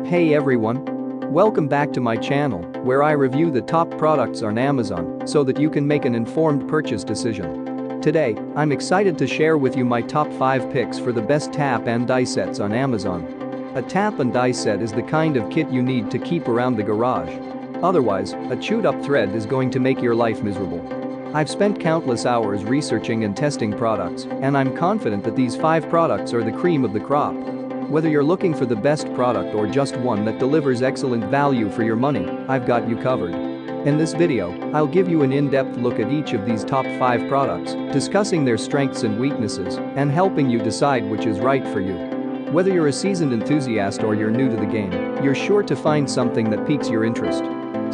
Hey everyone! Welcome back to my channel, where I review the top products on Amazon so that you can make an informed purchase decision. Today, I'm excited to share with you my top 5 picks for the best tap and die sets on Amazon. A tap and die set is the kind of kit you need to keep around the garage. Otherwise, a chewed-up thread is going to make your life miserable. I've spent countless hours researching and testing products, and I'm confident that these 5 products are the cream of the crop. Whether you're looking for the best product or just one that delivers excellent value for your money, I've got you covered. In this video, I'll give you an in-depth look at each of these top 5 products, discussing their strengths and weaknesses, and helping you decide which is right for you. Whether you're a seasoned enthusiast or you're new to the game, you're sure to find something that piques your interest.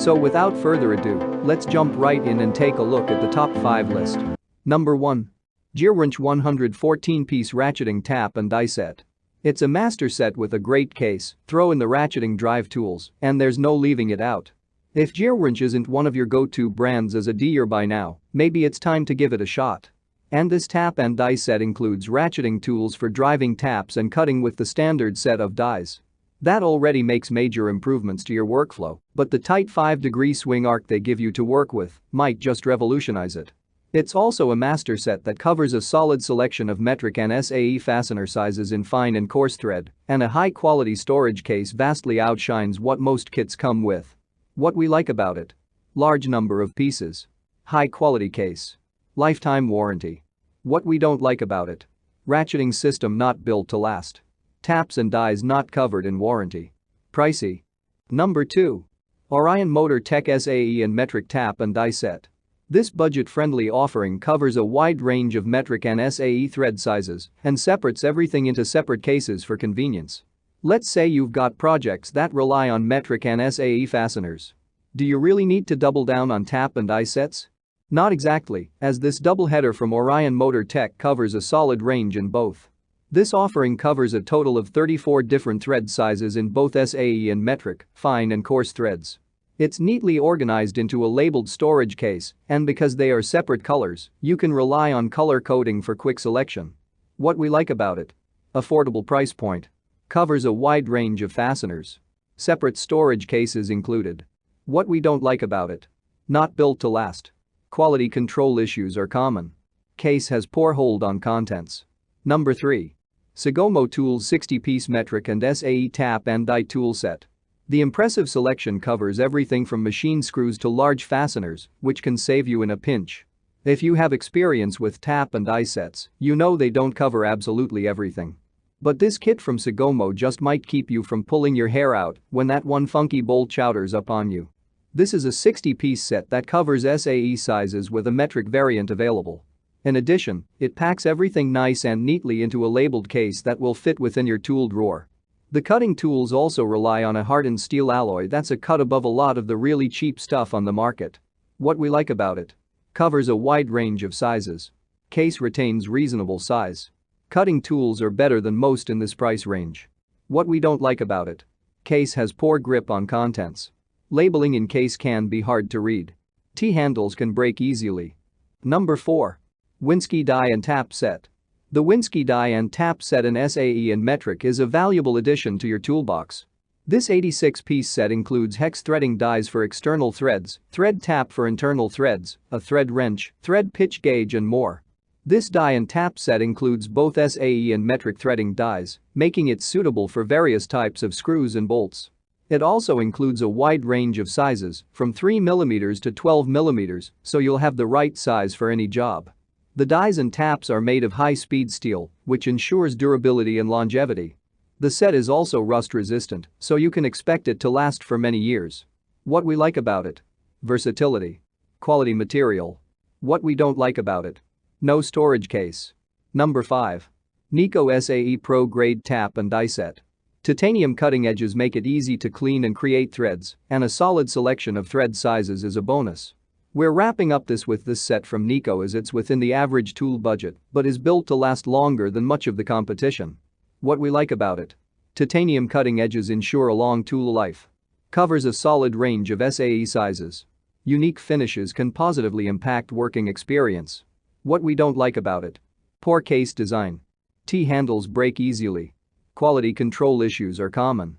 So without further ado, let's jump right in and take a look at the top 5 list. Number 1. Gearwrench 114-piece Ratcheting Tap and Die Set. It's a master set with a great case, throw in the ratcheting drive tools, and there's no leaving it out. If Gearwrench isn't one of your go-to brands as a deer by now, maybe it's time to give it a shot. And this tap and die set includes ratcheting tools for driving taps and cutting with the standard set of dies. That already makes major improvements to your workflow, but the tight 5-degree swing arc they give you to work with might just revolutionize it. It's also a master set that covers a solid selection of metric and SAE fastener sizes in fine and coarse thread, and a high-quality storage case vastly outshines what most kits come with. What we like about it: large number of pieces, high-quality case, lifetime warranty. What we don't like about it: ratcheting system not built to last, taps and dies not covered in warranty, pricey. Number 2. Orion Motor Tech SAE and Metric Tap and Die Set. This budget-friendly offering covers a wide range of metric and SAE thread sizes and separates everything into separate cases for convenience. Let's say you've got projects that rely on metric and SAE fasteners. Do you really need to double down on tap and die sets? Not exactly, as this doubleheader from Orion Motor Tech covers a solid range in both. This offering covers a total of 34 different thread sizes in both SAE and metric, fine and coarse threads. It's neatly organized into a labeled storage case, and because they are separate colors, you can rely on color coding for quick selection. What we like about it: affordable price point. Covers a wide range of fasteners. Separate storage cases included. What we don't like about it: not built to last. Quality control issues are common. Case has poor hold on contents. Number 3. Sagomo Tools 60-piece metric and SAE tap and die tool set. The impressive selection covers everything from machine screws to large fasteners, which can save you in a pinch. If you have experience with tap and die sets, you know they don't cover absolutely everything. But this kit from Sagomo just might keep you from pulling your hair out when that one funky bolt chowders up on you. This is a 60-piece set that covers SAE sizes with a metric variant available. In addition, it packs everything nice and neatly into a labeled case that will fit within your tool drawer. The cutting tools also rely on a hardened steel alloy that's a cut above a lot of the really cheap stuff on the market. What we like about it: covers a wide range of sizes. Case retains reasonable size. Cutting tools are better than most in this price range. What we don't like about it: case has poor grip on contents. Labeling in case can be hard to read. T-handles can break easily. Number 4. Winspections Die and Tap Set. The Winspections Die and Tap Set in SAE and metric is a valuable addition to your toolbox. This 86-piece set includes hex threading dies for external threads, thread tap for internal threads, a thread wrench, thread pitch gauge and more. This die and tap set includes both SAE and metric threading dies, making it suitable for various types of screws and bolts. It also includes a wide range of sizes, from 3mm to 12mm, so you'll have the right size for any job. The dies and taps are made of high-speed steel, which ensures durability and longevity. The set is also rust-resistant, so you can expect it to last for many years. What we like about it: versatility. Quality material. What we don't like about it: no storage case. Number 5. Nico SAE Pro Grade Tap and Die Set. Titanium cutting edges make it easy to clean and create threads, and a solid selection of thread sizes is a bonus. We're wrapping up with this set from Nico as it's within the average tool budget but is built to last longer than much of the competition. What we like about it: titanium cutting edges ensure a long tool life. Covers a solid range of SAE sizes. Unique finishes can positively impact working experience. What we don't like about it: poor case design. T-handles break easily. Quality control issues are common.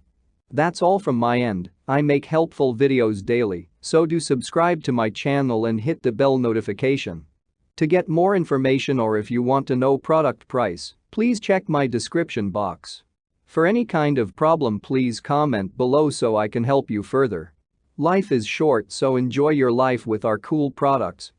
That's all from my end. I make helpful videos daily, so do subscribe to my channel and hit the bell notification. To get more information or if you want to know product price, please check my description box. For any kind of problem, please comment below so I can help you further. Life is short, so enjoy your life with our cool products.